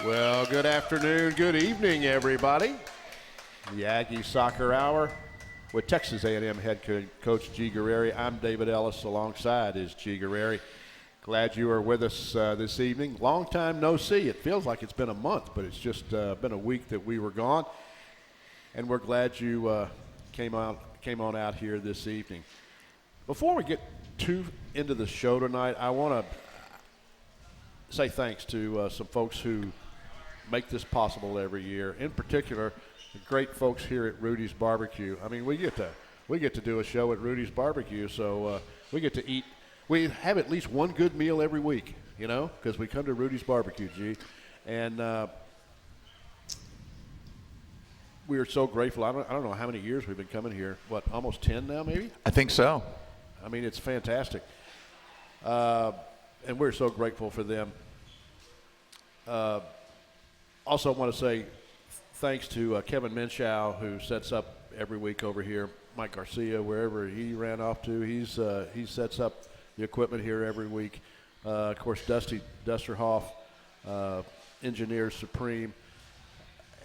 Well, good afternoon, good evening, everybody. The Aggie Soccer Hour with Texas A&M head coach G Guerrieri. I'm David Ellis alongside is G Guerrieri. Glad you are with us this evening. Long time no see. It feels like it's been a month, but it's just been a week that we were gone. And we're glad you came on out here this evening. Before we get too into the show tonight, I want to say thanks to some folks who make this possible every year. In particular, the great folks here at Rudy's Barbecue. I mean, we get to do a show at Rudy's Barbecue, so we get to eat. We have at least one good meal every week, you know, because we come to Rudy's Barbecue, G. And we are so grateful. I don't know how many years we've been coming here. What, almost 10 now, maybe? I think so. I mean, it's fantastic. And we're so grateful for them. Also want to say thanks to Kevin Minshew, who sets up every week over here. Mike Garcia, wherever he ran off to, he sets up the equipment here every week. Of course, Dusty Dusterhoff, Engineers Supreme,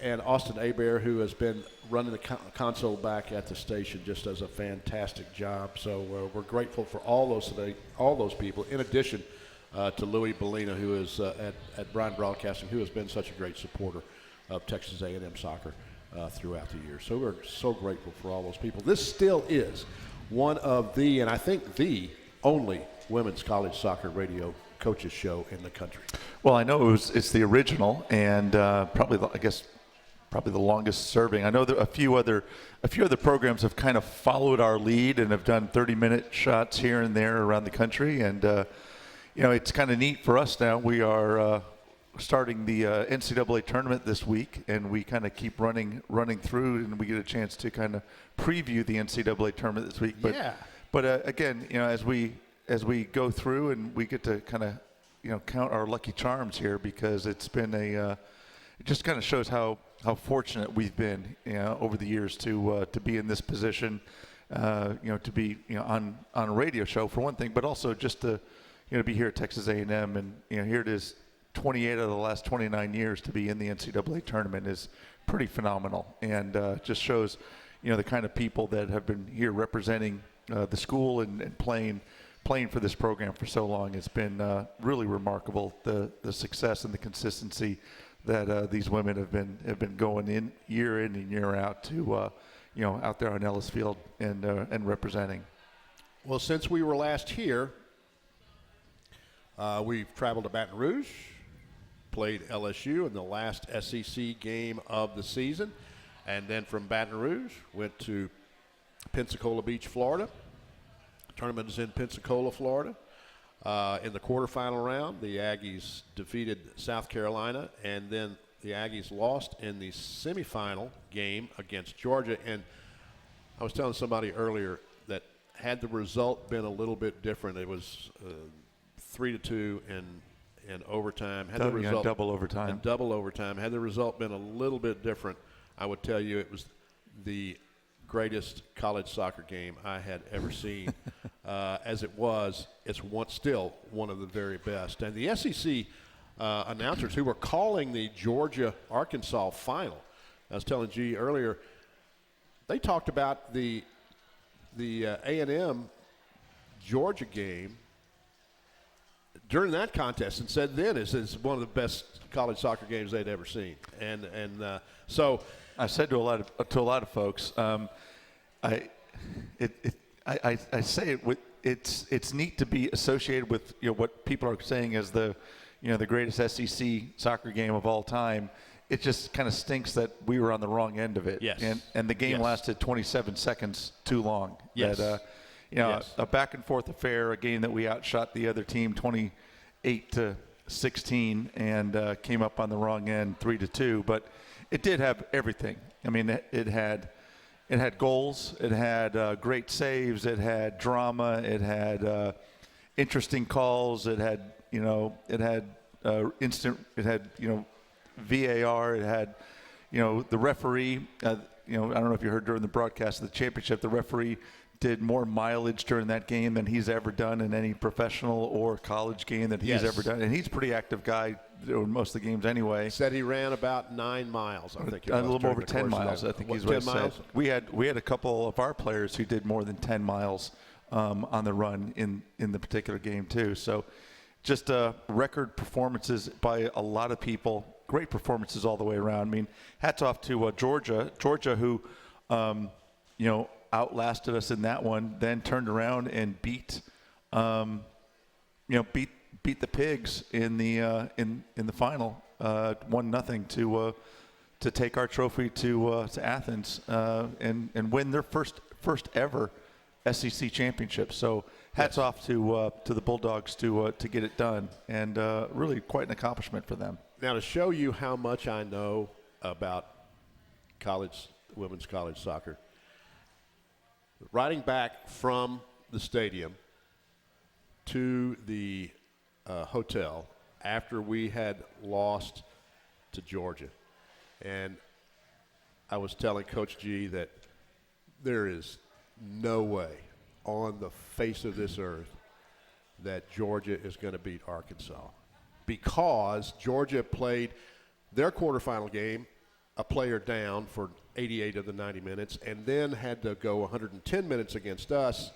and Austin Abear, who has been running the console back at the station, just does a fantastic job. So we're grateful for all those people, in addition to Louis Bellina, who is at Bryan Broadcasting, who has been such a great supporter of Texas A&M soccer throughout the year. So we're so grateful for all those people. This still is one of the, and I think the only women's college soccer radio coaches show in the country. Well, I know it's the original, and probably the longest serving. I know that a few other programs have kind of followed our lead and have done 30-minute shots here and there around the country, and it's kind of neat for us now. We are starting the NCAA tournament this week, and we kind of keep running through, and we get a chance to kind of preview the NCAA tournament this week. But again, as we go through, and we get to kind of count our lucky charms here, because it's been it just kind of shows how fortunate we've been over the years to be in this position, to be on a radio show for one thing, but also just to be here at Texas A&M, and here it is, 28 out of the last 29 years to be in the NCAA tournament is pretty phenomenal, and just shows the kind of people that have been here representing the school and playing for this program for so long. It's been really remarkable, the success and the consistency that these women have been going in and year out to out there on Ellis Field and representing. Well, since we were last here, we've traveled to Baton Rouge, played LSU in the last SEC game of the season, and then from Baton Rouge went to Pensacola Beach, Florida. The tournament is in Pensacola, Florida. In the quarterfinal round, the Aggies defeated South Carolina, and then the Aggies lost in the semifinal game against Georgia. And I was telling somebody earlier that had the result been a little bit different, it was 3-2 in overtime. Double overtime. And double overtime. Had the result been a little bit different, I would tell you it was the greatest college soccer game I had ever seen. As it was, it's still one of the very best. And the SEC announcers who were calling the Georgia-Arkansas final, I was telling G earlier, they talked about the A&M Georgia game during that contest and said then is one of the best college soccer games they'd ever seen. And so I said to a lot of folks, I say it's neat to be associated with what people are saying as the greatest SEC soccer game of all time. It just kind of stinks that we were on the wrong end of it. Yes. And the game lasted 27 seconds too long. Yes. That, a back and forth affair, a game that we outshot the other team 28-16 and came up on the wrong end 3-2. But it did have everything. I mean, it had goals, it had great saves, it had drama, it had interesting calls, it had VAR, it had the referee. I don't know if you heard during the broadcast of the championship, the referee did more mileage during that game than he's ever done in any professional or college game that he's ever done. And he's a pretty active guy doing most of the games anyway. Said he ran about 9 miles, I think. A little over 10 miles, I think he's what he said. We had a couple of our players who did more than 10 miles on the run in the particular game too. So just record performances by a lot of people. Great performances all the way around. I mean, hats off to Georgia, who, outlasted us in that one, then turned around and beat the Pigs in the final, 1-0 to take our trophy to Athens and win their first ever SEC championship. So hats off to the Bulldogs to get it done, and really quite an accomplishment for them. Now, to show you how much I know about women's college soccer, riding back from the stadium to the hotel after we had lost to Georgia, and I was telling Coach G that there is no way on the face of this earth that Georgia is going to beat Arkansas, because Georgia played their quarterfinal game a player down for 88 of the 90 minutes, and then had to go 110 minutes against us.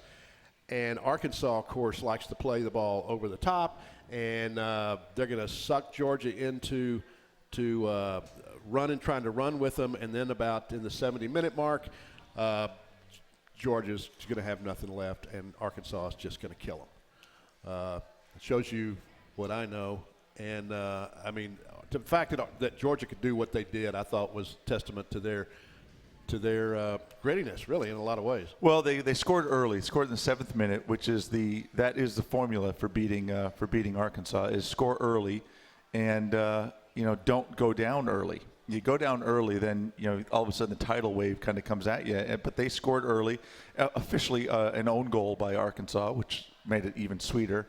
And Arkansas, of course, likes to play the ball over the top, and they're going to suck Georgia into trying to run with them. And then about in the 70-minute mark, Georgia's going to have nothing left, and Arkansas is just going to kill them. It shows you what I know. And, the fact that Georgia could do what they did, I thought was testament to their grittiness, really, in a lot of ways. Well, they scored early, scored in the 7th minute, which is the formula for beating Arkansas, is score early, and don't go down early. You go down early, then all of a sudden the tidal wave kind of comes at you. But they scored early, officially an own goal by Arkansas, which made it even sweeter.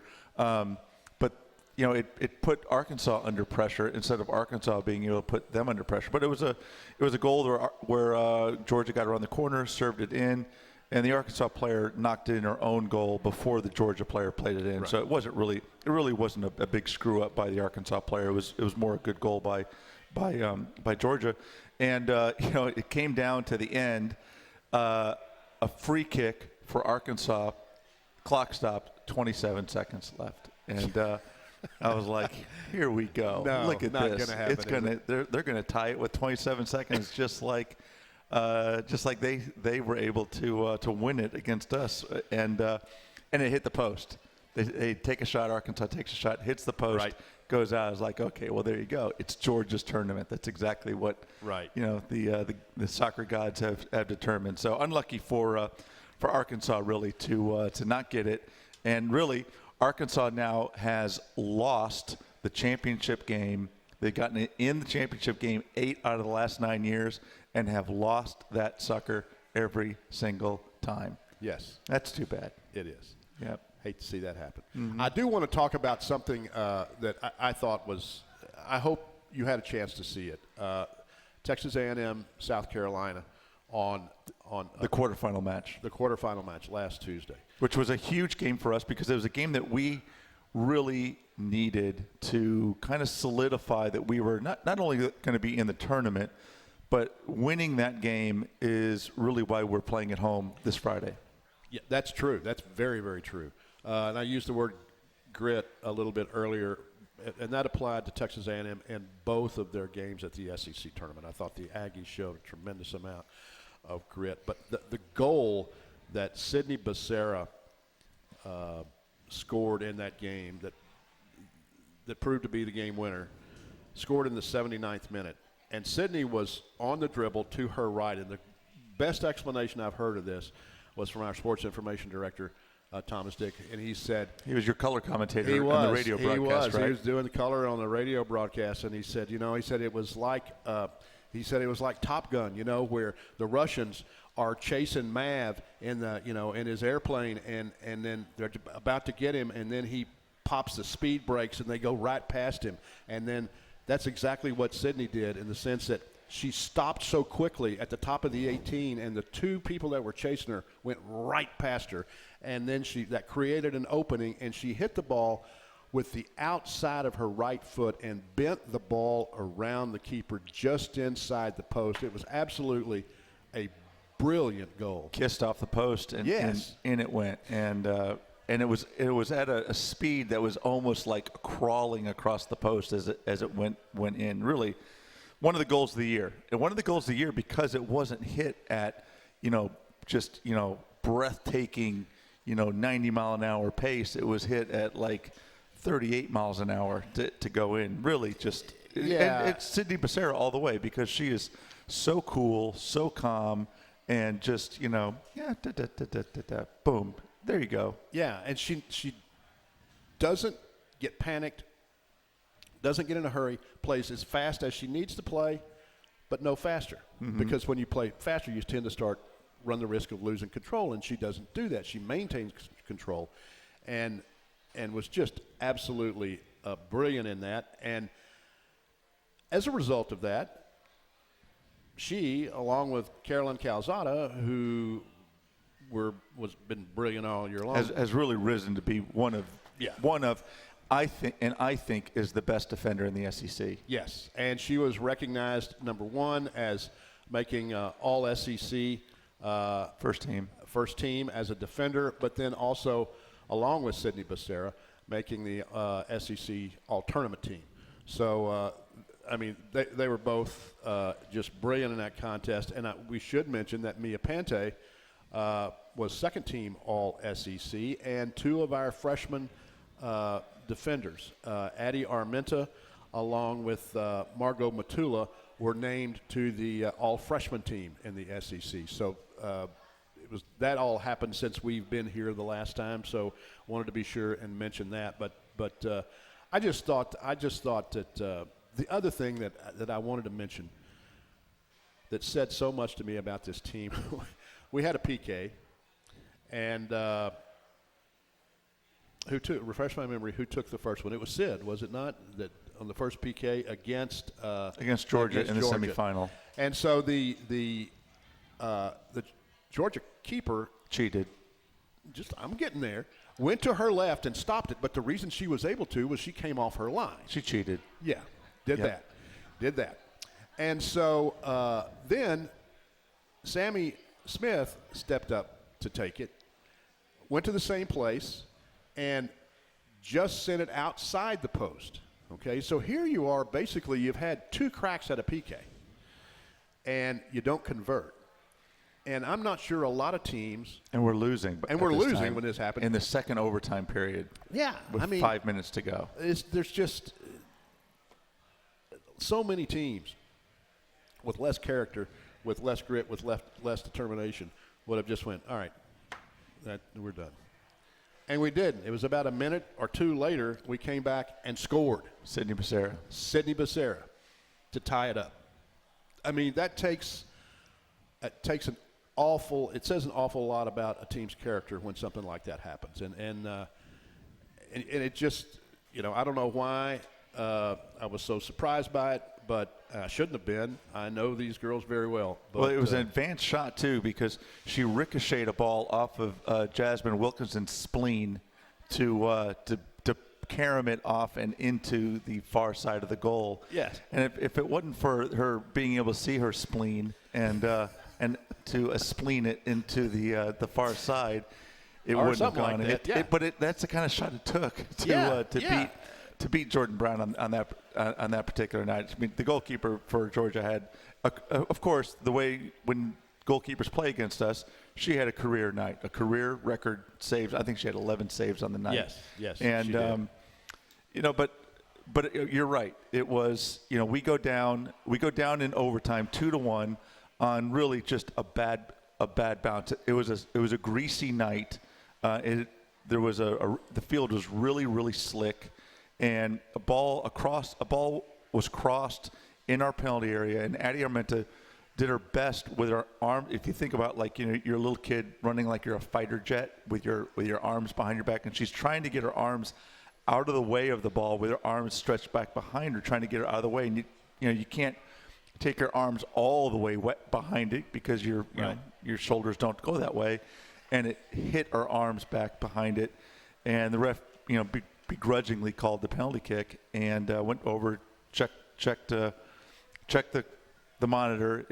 It put Arkansas under pressure instead of Arkansas being able to put them under pressure. But it was a goal where Georgia got around the corner, served it in, and the Arkansas player knocked in her own goal before the Georgia player played it in. Right. So it really wasn't a big screw up by the Arkansas player. It was more a good goal by Georgia, and it came down to the end, a free kick for Arkansas. Clock stopped, 27 seconds left, and. I was like, "Here we go! No, look at not this! Gonna happen, They're gonna tie it with 27 seconds, just like they were able to win it against us, and it hit the post. They take a shot. Arkansas takes a shot, hits the post, right. Goes out. I was like, okay, well there you go. It's Georgia's tournament. That's exactly what the soccer gods have determined. So unlucky for Arkansas really to not get it, and really. Arkansas now has lost the championship game. They've gotten in the championship game 8 out of the last 9 years and have lost that sucker every single time. Yes. That's too bad. It is. Yep. Hate to see that happen. Mm-hmm. I do want to talk about something that I thought was – I hope you had a chance to see it. Texas A&M, South Carolina on the quarterfinal match. The quarterfinal match last Tuesday. Which was a huge game for us because it was a game that we really needed to kind of solidify that we were not only going to be in the tournament, but winning that game is really why we're playing at home this Friday. Yeah, that's true. That's very, very true. And I used the word grit a little bit earlier, and that applied to Texas A&M and both of their games at the SEC tournament. I thought the Aggies showed a tremendous amount of grit. But the goal that Sidney Becerra scored in that game that proved to be the game winner, scored in the 79th minute. And Sidney was on the dribble to her right. And the best explanation I've heard of this was from our sports information director, Thomas Dick. And he said – he was your color commentator on the radio broadcast, right? He was doing the color on the radio broadcast. And he said, it was like Top Gun, where the Russians – are chasing Mav in his airplane, and then they're about to get him, and then he pops the speed brakes, and they go right past him. And then that's exactly what Sidney did, in the sense that she stopped so quickly at the top of the 18, and the two people that were chasing her went right past her. And then that created an opening, and she hit the ball with the outside of her right foot and bent the ball around the keeper just inside the post. It was absolutely a brilliant goal. Kissed off the post, and yes, and it went. And it was at a speed that was almost like crawling across the post as it went in. Really, one of the goals of the year. And one of the goals of the year because it wasn't hit at, just breathtaking, 90-mile-an-hour pace. It was hit at like 38 miles an hour to go in. Really just yeah. And it's Sydney Becerra all the way because she is so cool, so calm, and just, boom. There you go. Yeah, and she doesn't get panicked, doesn't get in a hurry, plays as fast as she needs to play, but no faster. Mm-hmm. Because when you play faster, you tend to run the risk of losing control, and she doesn't do that. She maintains control and was just absolutely brilliant in that. And as a result of that, she, along with Carolyn Calzada, who was been brilliant all year long, has really risen to be one of I think is the best defender in the SEC. Yes, and she was recognized number one as making all SEC first team as a defender, but then also along with Sydney Becerra making the SEC all tournament team. So they were both just brilliant in that contest, and we should mention that Mia Pante was second team all SEC, and two of our freshman defenders, Addie Armenta along with Margot Matula, were named to the all freshman team in the SEC. So that all happened since we've been here the last time, so wanted to be sure and mention that. But I just thought that the other thing that I wanted to mention that said so much to me about this team, we had a PK, and refresh my memory, who took the first one? It was Sid, was it not? That on the first PK against Georgia in the semifinal. And so the Georgia keeper cheated. I'm getting there. Went to her left and stopped it, but the reason she was able to was she came off her line. She cheated. Yeah, did that. And so then Sammy Smith stepped up to take it, went to the same place, and just sent it outside the post. Okay, so here you are, basically you've had two cracks at a PK, and you don't convert. And I'm not sure a lot of teams. And we're losing. And we're losing when this happened. In the second overtime period. Yeah. With 5 minutes to go. There's just so many teams with less character, with less grit, with less determination would have just went, all right, we're done. And we didn't. It was about a minute or two later, we came back and scored. Sydney Becerra to tie it up. I mean, it says an awful lot about a team's character when something like that happens. And it just, I don't know why I was so surprised by it, but I shouldn't have been. I know these girls very well. But, well, it was an advanced shot, too, because she ricocheted a ball off of Jasmine Wilkinson's spleen to carom it off and into the far side of the goal. Yes. And if it wasn't for her being able to see her spleen and to spleen it into the far side, it wouldn't have gone. Like that. But that's the kind of shot it took to beat Jordan Brown on that particular night. I mean, the goalkeeper for Georgia had, of course, the way when goalkeepers play against us, she had a career night, a career record saves. I think she had 11 saves on the night. Yes. And she did. But you're right. It was, we go down in overtime 2-1 on really just a bad bounce. It was a greasy night. The field was really, really slick, and a ball was crossed in our penalty area, and Addie Armenta did her best with her arm. If you think about you're a little kid running like you're a fighter jet with your arms behind your back, and she's trying to get her arms out of the way of the ball with her arms stretched back behind her, trying to get her out of the way. And you can't take your arms all the way wet behind it because you know, your shoulders don't go that way, and it hit our arms back behind it, and the ref, you know, begrudgingly called the penalty kick and went over, checked the monitor.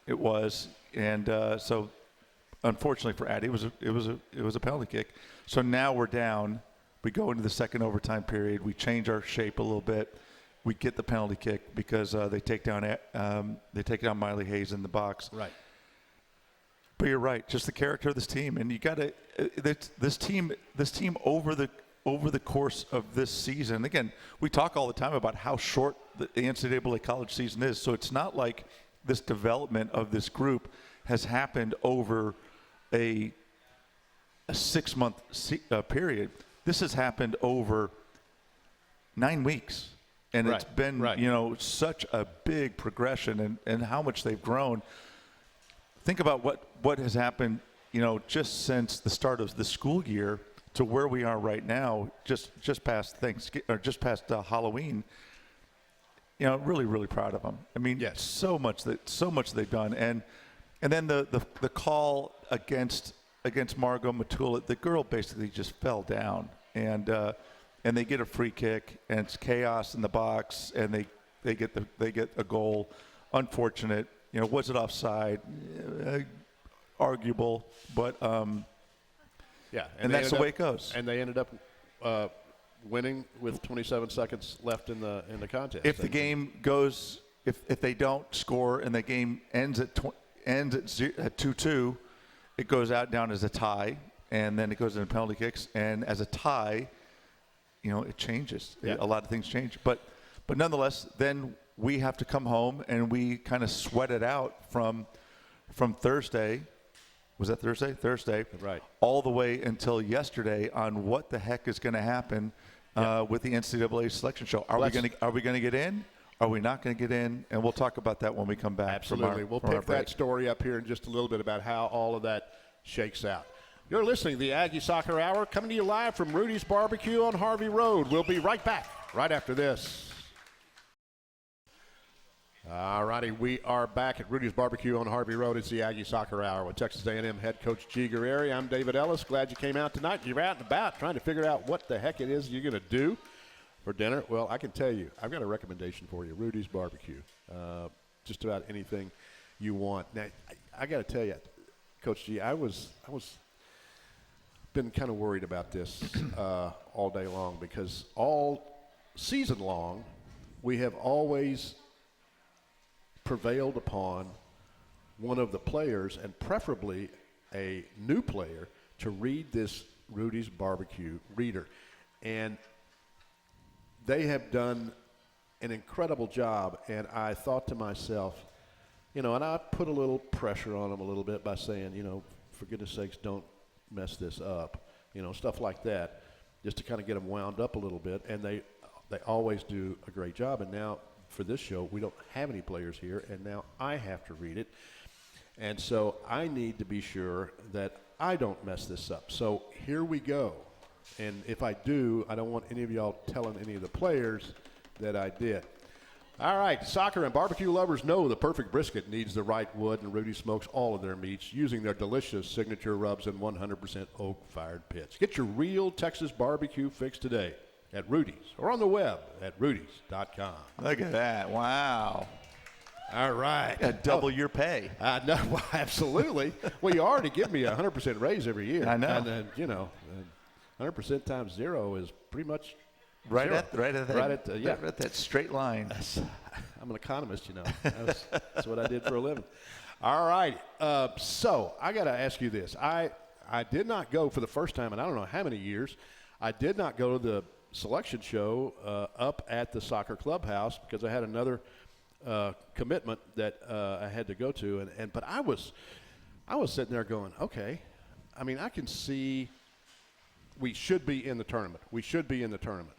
It was, and so unfortunately for Addie, it was a penalty kick. So now we're down. We go into the second overtime period. We change our shape a little bit. We get the penalty kick because they take down Miley Hayes in the box. Right. But you're right. Just the character of this team, and you got to this team over the course of this season. Again, we talk all the time about how short the NCAA college season is. So it's not like this development of this group has happened over a 6-month period. This has happened over 9 weeks. And it's been, you know, such a big progression and how much they've grown. Think about what has happened, you know, just since the start of the school year to where we are right now, just past Halloween. You know, really proud of them. I mean, yes. so much they've done, and then the call against Margot Matula, the girl basically just fell down, and they get a free kick, and it's chaos in the box, and they get a goal. Unfortunate, you know, was it offside? Arguable, but yeah, and that's the way it goes. And they ended up winning with 27 seconds left in the contest. If the game goes, if they don't score and the game ends at 2-2, it goes out down as a tie, and then it goes into penalty kicks, and as a tie, you know, it changes. Yeah. A lot of things change, but nonetheless, then we have to come home and we kind of sweat it out from Thursday. Was that Thursday? Thursday. Right. All the way until yesterday on what the heck is going to happen with the NCAA selection show. Are we going to get in? Are we not going to get in? And we'll talk about that when we come back. Absolutely. We'll pick that story up here in just a little bit about how all of that shakes out. You're listening to the Aggie Soccer Hour, coming to you live from Rudy's Barbecue on Harvey Road. We'll be right back right after this. All righty, we are back at Rudy's Barbecue on Harvey Road. It's the Aggie Soccer Hour with Texas A&M head coach G Guerrieri. I'm David Ellis. Glad you came out tonight. You're out and about trying to figure out what the heck it is you're going to do for dinner. Well, I can tell you, I've got a recommendation for you, Rudy's Barbecue. Just about anything you want. Now, I got to tell you, Coach G, I was been kind of worried about this all day long because all season long we have always prevailed upon one of the players, and preferably a new player, to read this Rudy's Barbecue reader. And they have done an incredible job, and I thought to myself, you know, and I put a little pressure on them a little bit by saying, you know, for goodness sakes, don't mess this up, you know, stuff like that, just to kind of get them wound up a little bit. And they always do a great job. And now for this show, we don't have any players here, and now I have to read it. And so I need to be sure that I don't mess this up. So here we go. And if I do, I don't want any of y'all telling any of the players that I did. All right, soccer and barbecue lovers know the perfect brisket needs the right wood, and Rudy smokes all of their meats using their delicious signature rubs and 100% oak-fired pits. Get your real Texas barbecue fix today at Rudy's or on the web at rudys.com. Look at that. Wow. All right. Double your pay. No, well, absolutely. Well, you already give me a 100% raise every year. I know. And then, you know, 100% times zero is pretty much right zero. at that straight line. I'm an economist, you know. That's what I did for a living. All right. So I got to ask you this. I did not go for the first time in I don't know how many years. I did not go to the selection show up at the soccer clubhouse because I had another commitment that I had to go to, but I was sitting there going, okay, I mean, I can see we should be in the tournament. We should be in the tournament.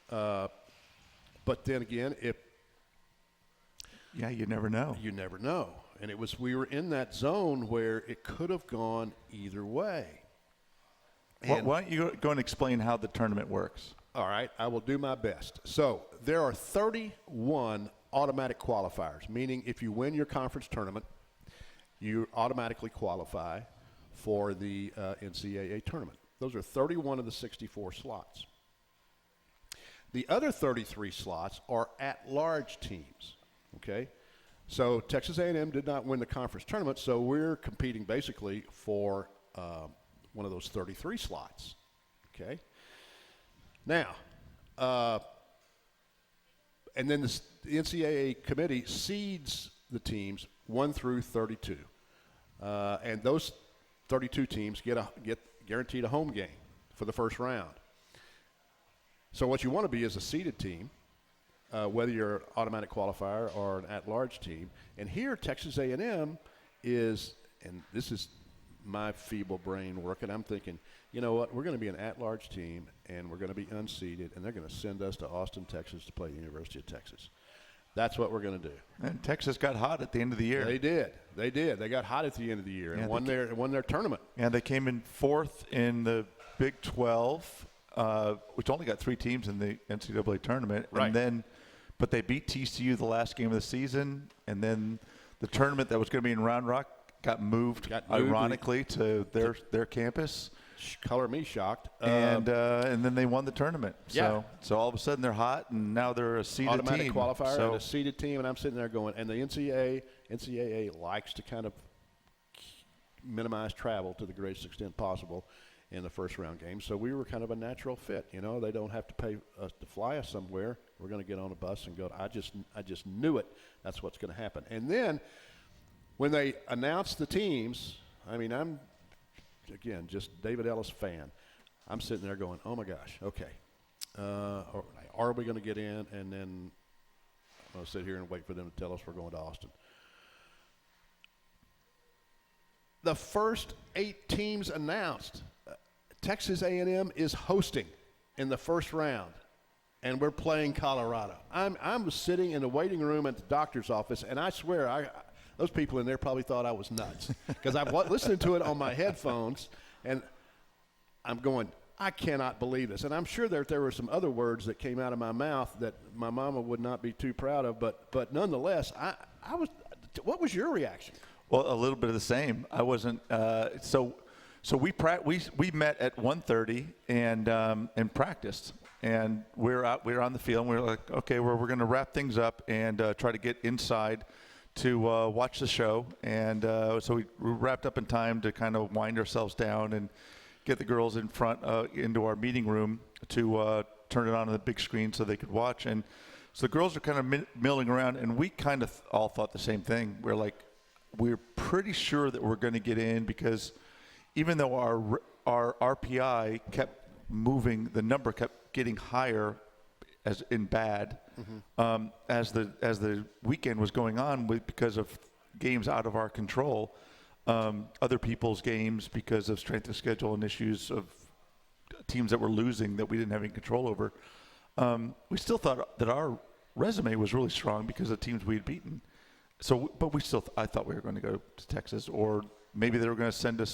But then again, you never know. You never know. And we were in that zone where it could have gone either way. Why don't you go and explain how the tournament works? All right, I will do my best. So there are 31 automatic qualifiers, meaning if you win your conference tournament, you automatically qualify for the NCAA tournament. Those are 31 of the 64 slots. The other 33 slots are at-large teams, okay? So Texas A&M did not win the conference tournament, so we're competing basically for one of those 33 slots, okay? Now, and then the NCAA committee seeds the teams 1 through 32. And those 32 teams get guaranteed a home game for the first round. So what you want to be is a seeded team, whether you're an automatic qualifier or an at-large team. And here Texas A&M is, and this is my feeble brain working, I'm thinking, you know what, we're going to be an at-large team, and we're going to be unseeded, and they're going to send us to Austin, Texas to play the University of Texas. That's what we're going to do. And Texas got hot at the end of the year. They did. They got hot at the end of the year and won their tournament. And they came in 4th in the Big 12, which only got 3 teams in the NCAA tournament. Right. But they beat TCU the last game of the season, and then the tournament that was going to be in Round Rock got moved ironically to their campus. Color me shocked. And then they won the tournament. Yeah. So all of a sudden they're hot, and now they're a seeded automatic team. qualifier and a seeded team, and I'm sitting there going, and the NCAA likes to kind of minimize travel to the greatest extent possible in the first round game. So we were kind of a natural fit. You know, they don't have to pay us to fly us somewhere. We're going to get on a bus and go. I just knew it. That's what's going to happen. And then when they announced the teams, I mean, I'm, again, just David Ellis fan. I'm sitting there going, oh, my gosh, okay. Are we going to get in? And then I'm going to sit here and wait for them to tell us we're going to Austin. The first 8 teams announced, Texas A&M is hosting in the first round, and we're playing Colorado. I'm sitting in the waiting room at the doctor's office, and I swear those people in there probably thought I was nuts because I've listened to it on my headphones, and I'm going, I cannot believe this. And I'm sure that there were some other words that came out of my mouth that my mama would not be too proud of, but nonetheless, I was. What was your reaction? Well, a little bit of the same. I wasn't so we met at 1:30 and practiced, and we were on the field, and we were like, okay, we're going to wrap things up and try to get inside to watch the show. And so we wrapped up in time to kind of wind ourselves down and get the girls in front into our meeting room to turn it on the big screen so they could watch. And so the girls are kind of milling around, and we kind of all thought the same thing. We're pretty sure that we're going to get in because even though our RPI kept moving, the number kept getting higher as in bad as the weekend was going on because of games out of our control, other people's games because of strength of schedule and issues of teams that were losing that we didn't have any control over. We still thought that our resume was really strong because of the teams we had beaten. So, but I thought we were going to go to Texas, or maybe they were going to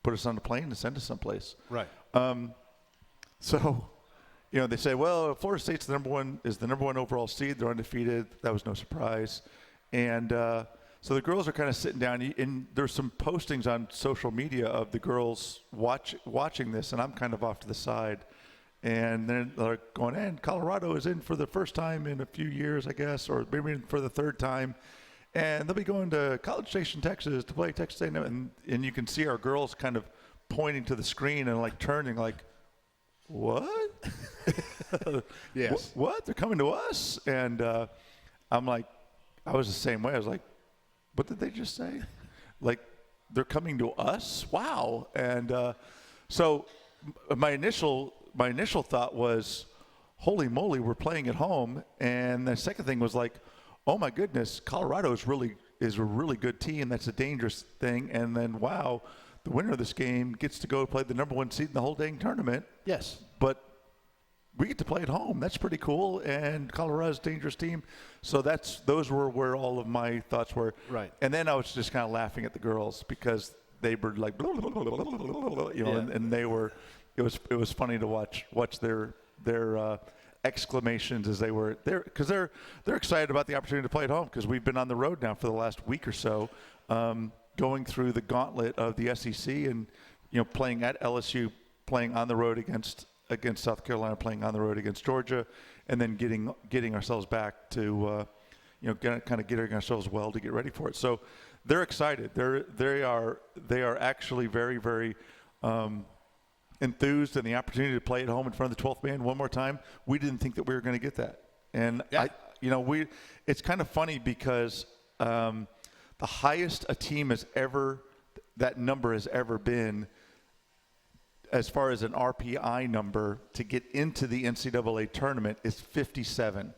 put us on a plane and send us someplace. Right. So, they say, well, Florida State's the number one overall seed. They're undefeated. That was no surprise. And so the girls are kind of sitting down, and there's some postings on social media of the girls watching this, and I'm kind of off to the side. And then they're going, and Colorado is in for the first time in a few years, I guess, or maybe for the third time. And they'll be going to College Station, Texas to play Texas A&M. And you can see our girls kind of pointing to the screen and turning what? Yes. What? They're coming to us? And I'm like, I was the same way. I was like, what did they just say? They're coming to us? Wow. And so my initial thought was, holy moly, we're playing at home. And the second thing was oh my goodness, Colorado is a really good team. That's a dangerous thing. And then, wow, the winner of this game gets to go play the number one seed in the whole dang tournament. Yes. But we get to play at home. That's pretty cool. And Colorado's a dangerous team. So those were where all of my thoughts were. Right. And then I was just kind of laughing at the girls because they were like, and they were. It was funny to watch their exclamations as they were there, because they're excited about the opportunity to play at home, because we've been on the road now for the last week or so, going through the gauntlet of the SEC and playing at LSU, playing on the road against South Carolina, playing on the road against Georgia, and then getting ourselves back to kind of getting ourselves well to get ready for it. So they're excited. They are actually very, very enthused in the opportunity to play at home in front of the 12th man one more time. We didn't think that we were going to get that. And yeah. It's kind of funny because the highest a team that number has ever been, as far as an RPI number to get into the NCAA tournament, is 57.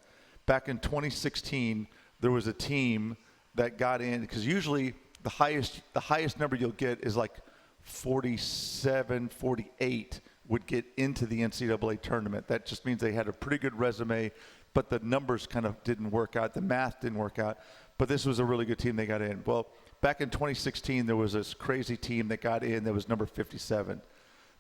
Back in 2016, there was a team that got in, because usually the highest number you'll get is like 47, 48 would get into the NCAA tournament. That just means they had a pretty good resume, but the numbers kind of didn't work out. The math didn't work out. But this was a really good team. They got in. Well, back in 2016, there was this crazy team that got in that was number 57.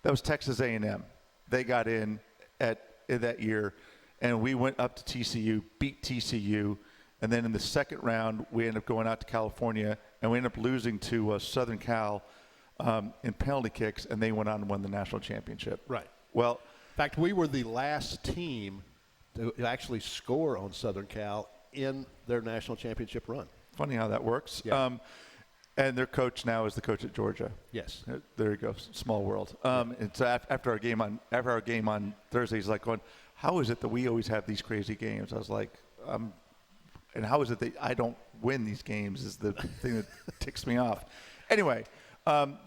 That was Texas A&M. They got in that year, and we went up to TCU, beat TCU, and then in the second round, we ended up going out to California, and we ended up losing to Southern Cal in penalty kicks, and they went on and won the national championship. Right. Well, in fact, we were the last team to actually score on Southern Cal in their national championship run. Funny how that works. Yeah. And their coach now is the coach at Georgia. Yes. There you go. Small world. And so after our game on Thursday, he's like going, "How is it that we always have these crazy games?" I was like, and how is it that I don't win these games is the thing that ticks me off. Anyway,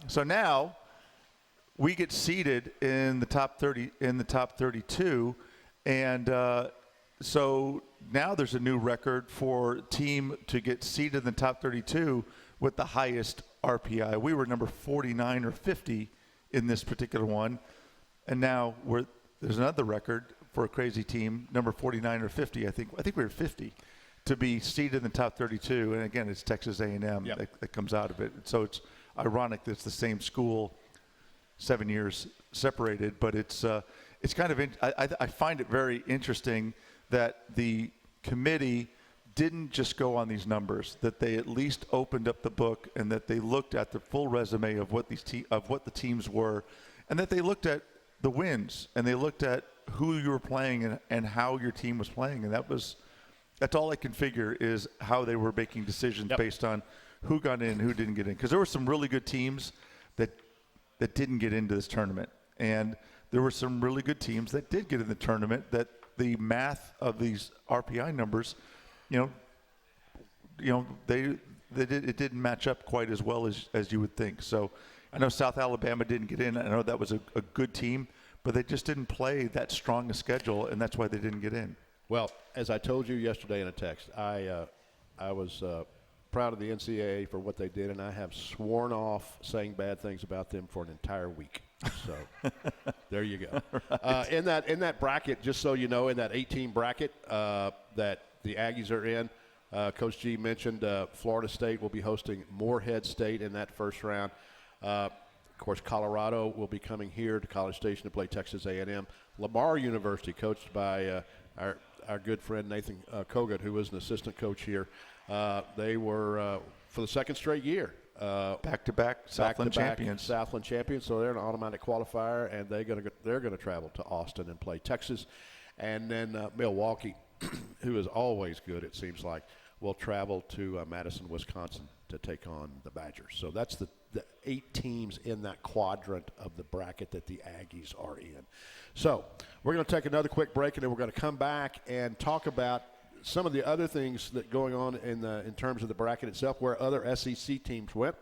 so now we get seeded in the top 30, in the top 32, and so now there's a new record for a team to get seeded in the top 32 with the highest RPI. We were number 49 or 50 in this particular one, and now there's another record for a crazy team, number 49 or 50. I think we were 50 to be seeded in the top 32, and again, it's Texas A&M that comes out of it. So it's ironic that it's the same school, 7 years separated, but it's kind of I find it very interesting that the committee didn't just go on these numbers, that they at least opened up the book and that they looked at the full resume of what the teams were, and that they looked at the wins and they looked at who you were playing and how your team was playing, and that's all I can figure is how they were making decisions based on who got in, who didn't get in, because there were some really good teams that didn't get into this tournament, and there were some really good teams that did get in the tournament. That the math of these RPI numbers, it didn't match up quite as well as you would think. So I know South Alabama didn't get in. I know that was a good team, but they just didn't play that strong a schedule, and that's why they didn't get in. Well, as I told you yesterday in a text, I was proud of the NCAA for what they did, and I have sworn off saying bad things about them for an entire week. So there you go. Right. In that bracket, just so you know, in that 18 bracket that the Aggies are in, Coach G mentioned Florida State will be hosting Morehead State in that first round. Of course, Colorado will be coming here to College Station to play Texas A&M. Lamar University, coached by our good friend Nathan Kogut, who was an assistant coach here. They were, for the second straight year, back-to-back Southland champions. Southland champions, so they're an automatic qualifier, and they're going to travel to Austin and play Texas. And then Milwaukee, who is always good, it seems like, will travel to Madison, Wisconsin to take on the Badgers. So that's the 8 teams in that quadrant of the bracket that the Aggies are in. So we're going to take another quick break, and then we're going to come back and talk about some of the other things that going on in terms of the bracket itself, where other SEC teams went.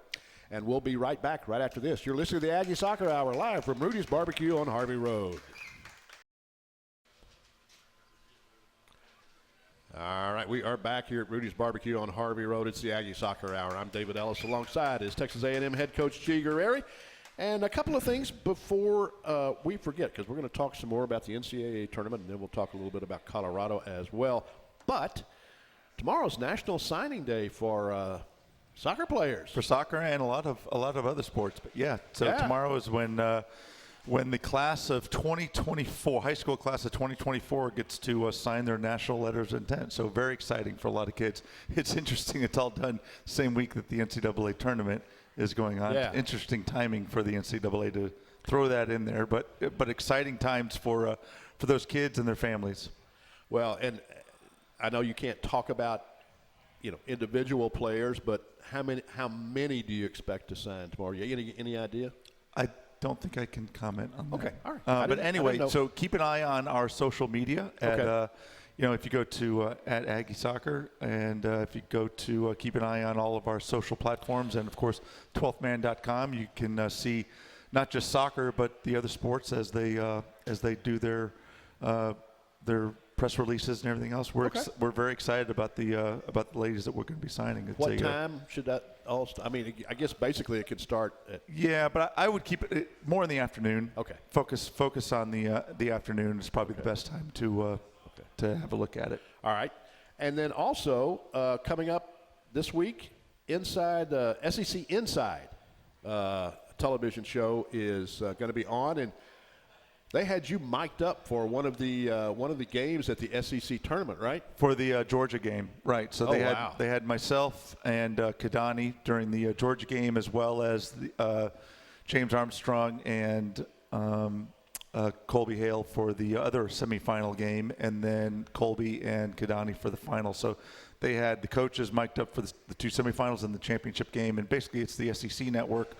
And we'll be right back right after this. You're listening to the Aggie Soccer Hour live from Rudy's Barbecue on Harvey Road. All right, we are back here at Rudy's Barbecue on Harvey Road. It's the Aggie Soccer Hour. I'm David Ellis. Alongside is Texas A&M head coach G Guerrieri. And a couple of things before we forget, because we're going to talk some more about the NCAA tournament, and then we'll talk a little bit about Colorado as well. But tomorrow's National Signing Day for soccer players. For soccer and a lot of other sports. But yeah, so tomorrow is when when the class of 2024, high school class of 2024, gets to sign their national letters of intent. So very exciting for a lot of kids. It's interesting. It's all done same week that the NCAA tournament is going on. Yeah. Interesting timing for the NCAA to throw that in there, but exciting times for those kids and their families. Well, and I know you can't talk about individual players, but how many do you expect to sign tomorrow? Any idea? I don't think I can comment on that. Okay, all right. But anyway, so keep an eye on our social media. At, if you go to at Aggie Soccer, and if you go to keep an eye on all of our social platforms, and of course 12thman.com, you can see not just soccer but the other sports as they do their press releases and everything else. We're very excited about the ladies that we're going to be signing. What time should that all start? I mean, I guess basically it could start at... Yeah, but I would keep it more in the afternoon. Okay. Focus on the afternoon is probably the best time to have a look at it. All right. And then also coming up this week, SEC Inside television show is going to be on, and they had you mic'd up for one of the games at the SEC tournament, right? For the Georgia game, right? So they had myself and Kadani during the Georgia game, as well as James Armstrong and Colby Hale for the other semifinal game, and then Colby and Kadani for the final. So they had the coaches mic'd up for the two semifinals and the championship game, and basically it's the SEC network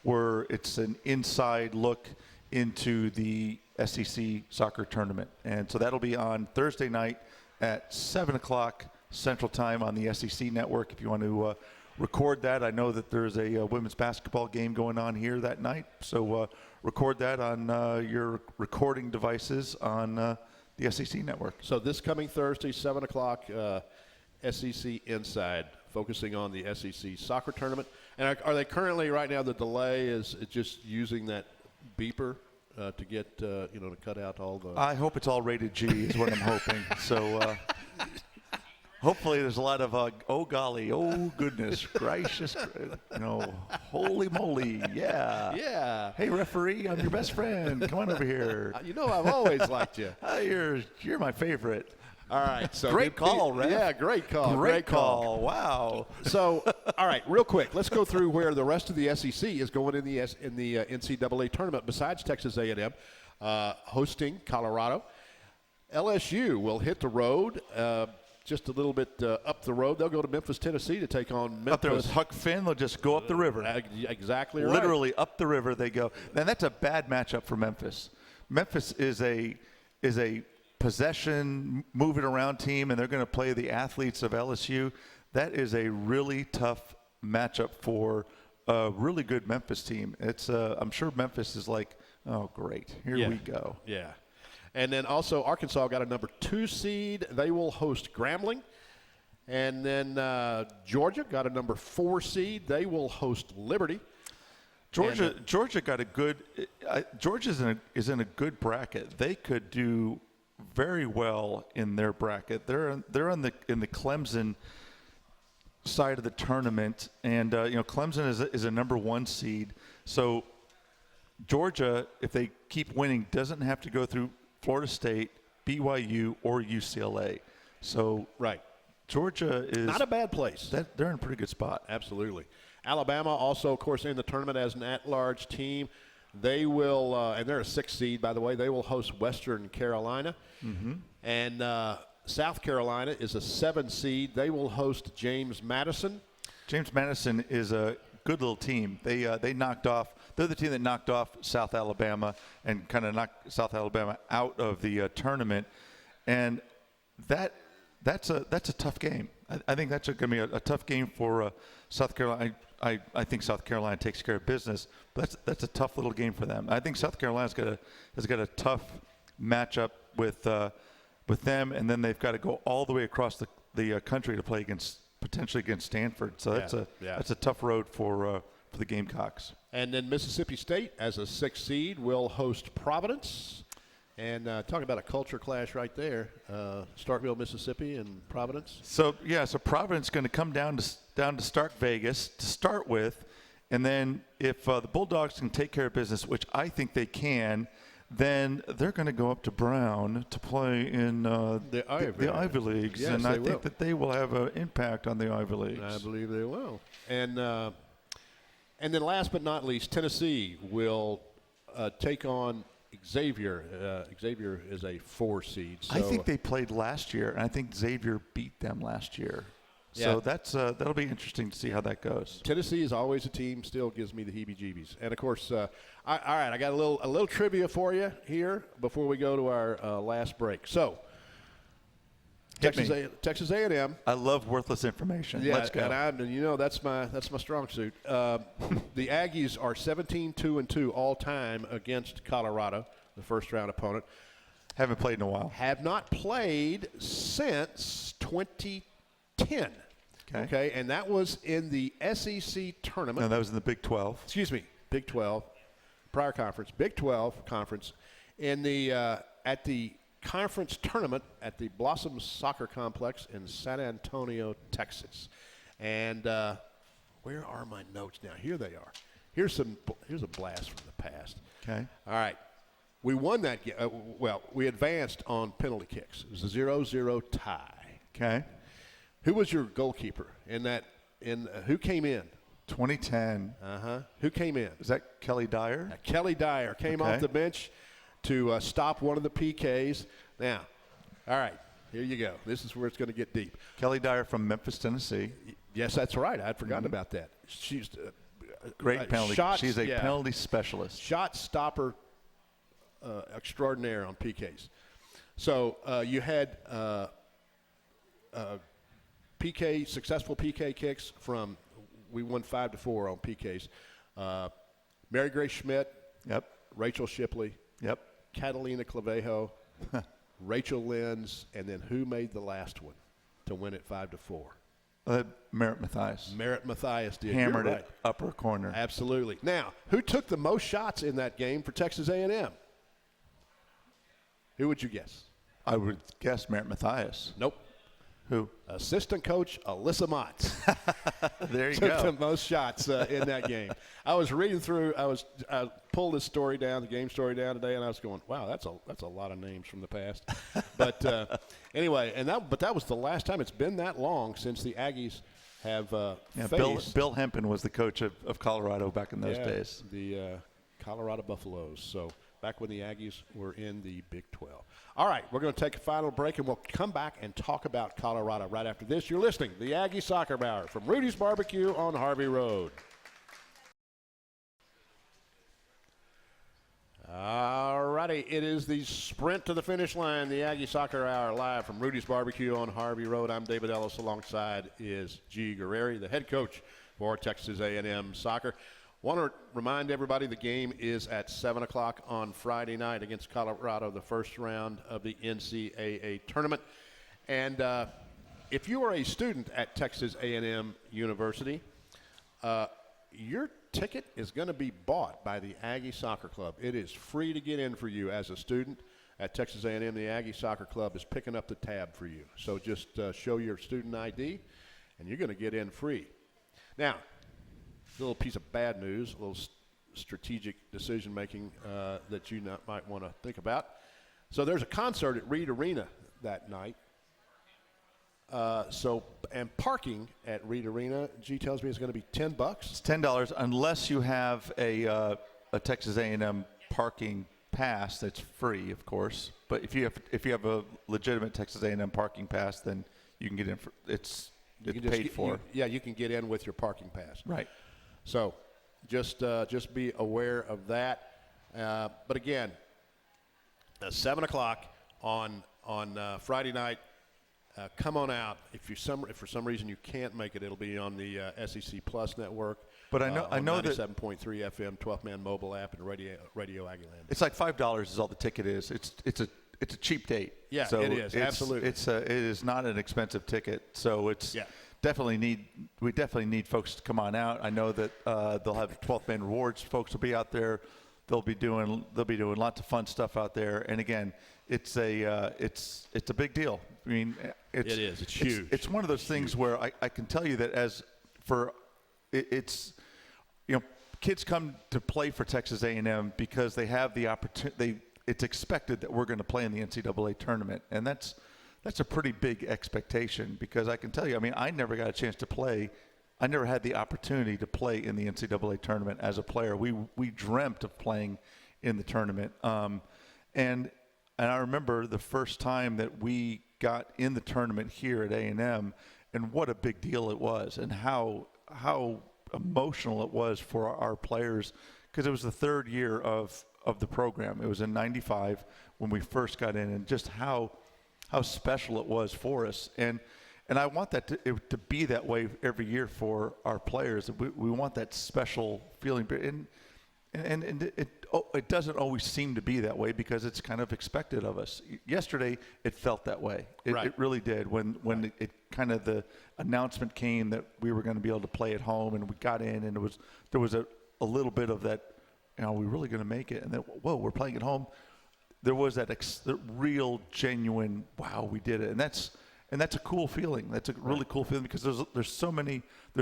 where it's an inside look into the SEC soccer tournament. And so that'll be on Thursday night at 7 o'clock Central Time on the SEC network. If you want to record that, I know that there's a women's basketball game going on here that night. So record that on your recording devices on the SEC network. So this coming Thursday, 7 o'clock, SEC Inside, focusing on the SEC soccer tournament. And are they currently, right now, the delay is just using that beeper to get, to cut out all the... I hope it's all rated G is what I'm hoping. So hopefully there's a lot of, oh, golly, oh, goodness, gracious, holy moly, yeah. Yeah. Hey, referee, I'm your best friend. Come on over here. I've always liked you. You're my favorite. All right. So great call, Ref. Yeah, great call. Great call. Wow. So, all right, real quick, let's go through where the rest of the SEC is going in the NCAA tournament. Besides Texas A&M hosting Colorado, LSU will hit the road just a little bit up the road. They'll go to Memphis, Tennessee to take on Memphis. Up there with Huck Finn, they'll just go up the river. Exactly right. Literally up the river they go. And that's a bad matchup for Memphis. Memphis is a possession, moving around team, and they're going to play the athletes of LSU. That is a really tough matchup for a really good Memphis team. It's I'm sure Memphis is like, oh, great, here we go. Yeah. And then also Arkansas got a number 2 seed. They will host Grambling. And then Georgia got a number 4 seed. They will host Liberty. Georgia got a good Georgia is in a good bracket. They could do very well in their bracket. They're in the Clemson side of the tournament, and Clemson is a number 1 seed. So Georgia, if they keep winning, doesn't have to go through Florida State, BYU, or UCLA. So Georgia is not a bad place. They're in a pretty good spot. Absolutely. Alabama also, of course, in the tournament as an at-large team. They will, and they're a 6 seed, by the way. They will host Western Carolina. Mm-hmm. And South Carolina is a 7 seed. They will host James Madison. James Madison is a good little team. They knocked off. They're the team that knocked off South Alabama and kind of knocked South Alabama out of the tournament. And that's a tough game. I think that's going to be a tough game for South Carolina. I think South Carolina takes care of business, but that's a tough little game for them. I think South Carolina's got a tough matchup with them, and then they've got to go all the way across the country to play potentially against Stanford. So that's a tough road for the Gamecocks. And then Mississippi State, as a 6 seed, will host Providence. And talk about a culture clash right there, Starkville, Mississippi, and Providence. So Providence is going to come down to Stark Vegas to start with, And then if the Bulldogs can take care of business, which I think they can, then they're going to go up to Brown to play in the Ivy Leagues. Yes, and I think that they will have an impact on the Ivy Leagues. I believe they will. And then last but not least, Tennessee will take on Xavier. Xavier is a 4 seed. So I think they played last year, and I think Xavier beat them last year. Yeah. So that'll be interesting to see how that goes. Tennessee is always a team, still gives me the heebie-jeebies. And, of course, all right, I got a little trivia for you here before we go to our last break. So, Texas A&M. I love worthless information. Yeah, Let's go. And that's my strong suit. The Aggies are 17-2-2 all time against Colorado, the first-round opponent. Haven't played in a while. Have not played since 2010. Okay, and that was in the SEC tournament. No, that was in the Big 12. Excuse me, Big 12, prior conference, Big 12 conference, in the at the conference tournament at the Blossom Soccer Complex in San Antonio, Texas. And where are my notes now? Here they are. Here's a blast from the past. Okay. All right. We won that game. We advanced on penalty kicks. It was a 0-0 tie. Okay. Who was your goalkeeper in that? Who came in? 2010. Who came in? Is that Kelly Dyer? Kelly Dyer came off the bench to stop one of the PKs. Now, all right, here you go. This is where it's going to get deep. Kelly Dyer from Memphis, Tennessee. Yes, that's right. I'd forgotten about that. She's great penalty. She's a penalty specialist. Shot stopper extraordinaire on PKs. So you had successful PK kicks from. We won 5-4 on PKs. Mary Grace Schmidt. Yep. Rachel Shipley. Yep. Catalina Clavejo. Rachel Lenz, and then who made the last one to win it 5-4? Merritt Mathias. Merritt Mathias did. Hammered it upper corner. Absolutely. Now, who took the most shots in that game for Texas A&M? Who would you guess? I would guess Merritt Mathias. Nope. Who? Assistant coach Alyssa Motts. There you took go. the most shots in that game. I was reading through. I pulled this story down, the game story down today, and I was going, "Wow, that's a lot of names from the past." But anyway, that was the last time. It's been that long since the Aggies have faced. Bill Hempen was the coach of Colorado back in those days. The Colorado Buffaloes. So back when the Aggies were in the Big 12. All right, we're going to take a final break, and we'll come back and talk about Colorado right after this. You're listening to the Aggie Soccer Hour from Rudy's Barbecue on Harvey Road. All righty, it is the sprint to the finish line, the Aggie Soccer Hour live from Rudy's Barbecue on Harvey Road. I'm David Ellis. Alongside is G Guerrieri, the head coach for Texas A&M Soccer. Want to remind everybody the game is at 7 o'clock on Friday night against Colorado, the first round of the NCAA tournament. And if you are a student at Texas A&M University, your ticket is going to be bought by the Aggie Soccer Club. It is free to get in for you as a student at Texas A&M. The Aggie Soccer Club is picking up the tab for you. So just show your student ID, and you're going to get in free. Now, a little piece of bad news, a little strategic decision-making that you might want to think about. So there's a concert at Reed Arena that night. And parking at Reed Arena, G tells me, is going to be $10. It's $10 unless you have a Texas A&M parking pass that's free, of course. But if you have a legitimate Texas A&M parking pass, then you can get in. It's paid for. You can get in with your parking pass. Right. So just be aware of that. But again, 7 o'clock on Friday night. Come on out. If for some reason you can't make it, it'll be on the SEC Plus network. But I know that 97.3 FM, 12-man mobile app, and Radio Aggieland. It's like $5 is all the ticket is. It's a cheap date. Yeah, so it is absolutely. It is not an expensive ticket. So it's we definitely need folks to come on out. I know that they'll have 12-man rewards. Folks will be out there. They'll be doing lots of fun stuff out there. And again, it's a big deal. I mean, it's huge. It's one of those things where I can tell you that kids come to play for Texas A&M because they have the opportunity. It's expected that we're going to play in the NCAA tournament, and that's a pretty big expectation because I can tell you, I mean, I never got a chance to play. I never had the opportunity to play in the NCAA tournament as a player. We dreamt of playing in the tournament, and I remember the first time that we got in the tournament here at A&M, and what a big deal it was, and how emotional it was for our players, because it was the third year of the program. It was in '95 when we first got in, and just how special it was for us. And I want that to be that way every year for our players. We want that special feeling. And it doesn't always seem to be that way because it's kind of expected of us. Yesterday, it felt that way. It really did. When it kind of the announcement came that we were going to be able to play at home, and we got in, and there was a little bit of that, are we really going to make it? And then, whoa, we're playing at home. There was that real, genuine, wow, we did it. And that's a cool feeling. That's a really cool feeling because there's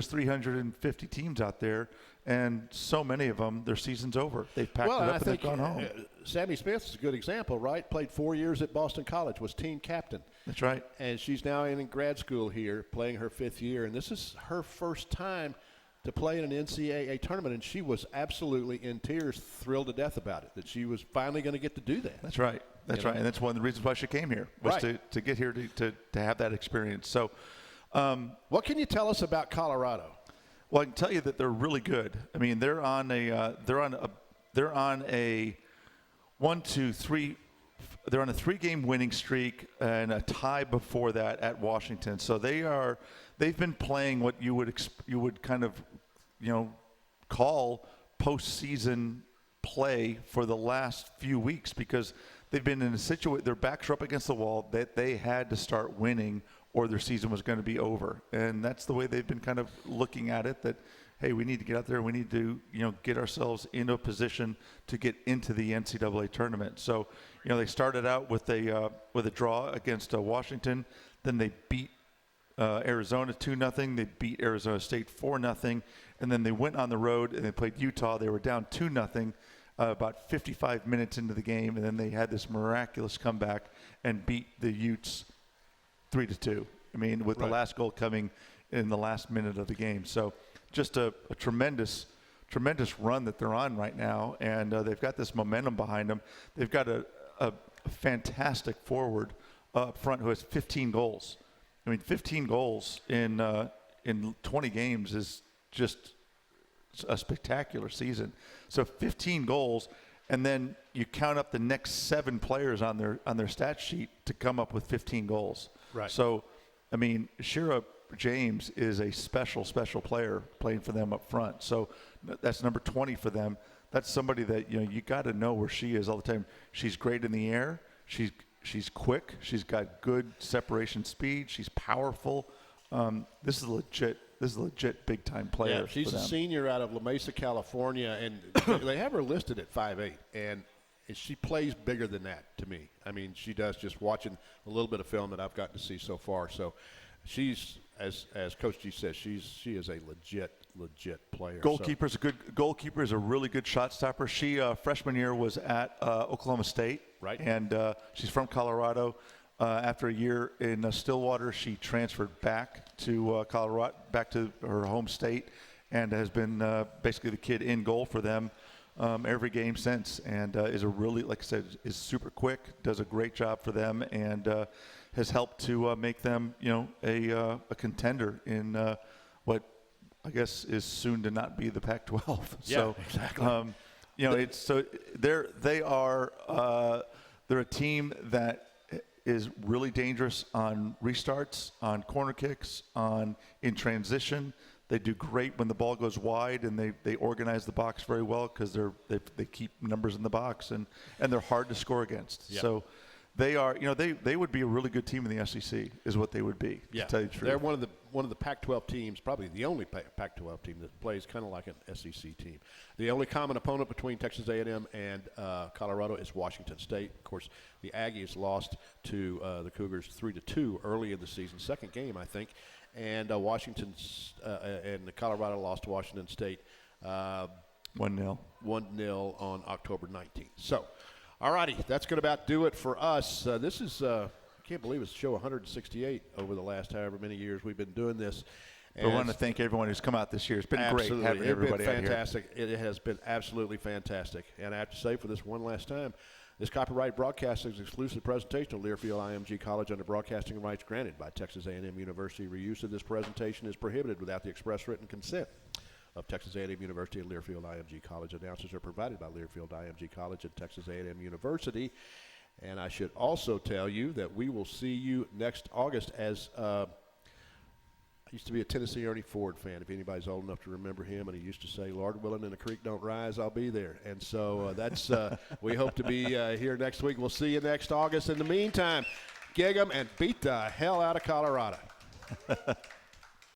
350 teams out there, and so many of them, their season's over. They've packed it up and they've gone home. Sammy Smith is a good example, right? Played 4 years at Boston College, was team captain. That's right. And she's now in grad school here, playing her 5th year, and this is her first time to play in an NCAA tournament, and she was absolutely in tears, thrilled to death about it, that she was finally going to get to do that. That's right. That's right. And that's one of the reasons why she came here, was to get here to have that experience. So what can you tell us about Colorado? Well, I can tell you that they're really good. I mean, they're on a 3-game winning streak and a tie before that at Washington. So they've been playing what you would kind of call postseason play for the last few weeks, because they've been in a situation, their backs are up against the wall, that they had to start winning or their season was going to be over. And that's the way they've been kind of looking at it, that, hey, we need to get out there, we need to, get ourselves into a position to get into the NCAA tournament. So, they started out with a draw against Washington, then they beat Arizona 2-0. They beat Arizona State 4-0, and then they went on the road and they played Utah. They were down 2-0 about 55 minutes into the game, and then they had this miraculous comeback and beat the Utes 3-2. I mean, with the last goal coming in the last minute of the game. So just a tremendous run that they're on right now, and they've got this momentum behind them. They've got a fantastic forward up front who has 15 goals. I mean, 15 goals in 20 games is just a spectacular season. So 15 goals, and then you count up the next 7 players on their stat sheet to come up with 15 goals. Right. So, I mean, Shira James is a special player playing for them up front. So that's number 20 for them. That's somebody that you got to know where she is all the time. She's great in the air. She's quick. She's got good separation speed. She's powerful. This is a legit big time player. Yeah, she's a senior out of La Mesa, California, and they have her listed at 5'8", and she plays bigger than that to me. I mean, she does, just watching a little bit of film that I've gotten to see so far. So she's, as Coach G says, she is a legit player. Goalkeeper's a good goalkeeper. Is a really good shot stopper. She freshman year was at Oklahoma State, right? And she's from Colorado. After a year in Stillwater, she transferred back to Colorado, back to her home state, and has been basically the kid in goal for them every game since. And is a really, like I said, is super quick, does a great job for them, and has helped to make them, a contender in what I guess is soon to not be the Pac-12. Yeah, so exactly. They're a team that is really dangerous on restarts, on corner kicks, in transition. They do great when the ball goes wide, and they organize the box very well because they keep numbers in the box, and they're hard to score against. Yeah. So they are, they would be a really good team in the SEC, is what they would be. Yeah, to tell you the truth. They're one of the Pac-12 teams, probably the only Pac-12 team that plays kind of like an SEC team. The only common opponent between Texas A&M and Colorado is Washington State. Of course, the Aggies lost to the Cougars 3-2 early in the season, second game I think, and Colorado lost to Washington State 1-0. 1-0 on October 19th. So, all righty, that's going to about do it for us. This is, I can't believe it's show 168 over the last however many years we've been doing this. I want to thank everyone who's come out this year. It's been great having everybody out here. It's been fantastic. It has been absolutely fantastic. And I have to say, for this one last time, this copyright broadcast is exclusive presentation of Learfield IMG College under broadcasting rights granted by Texas A&M University. Reuse of this presentation is prohibited without the express written consent of Texas A&M University and Learfield IMG College. Announcers are provided by Learfield IMG College and Texas A&M University. And I should also tell you that we will see you next August. As I used to be a Tennessee Ernie Ford fan, if anybody's old enough to remember him, and he used to say, Lord willing and the creek don't rise, I'll be there. And so that's we hope to be here next week. We'll see you next August. In the meantime, gig 'em and beat the hell out of Colorado.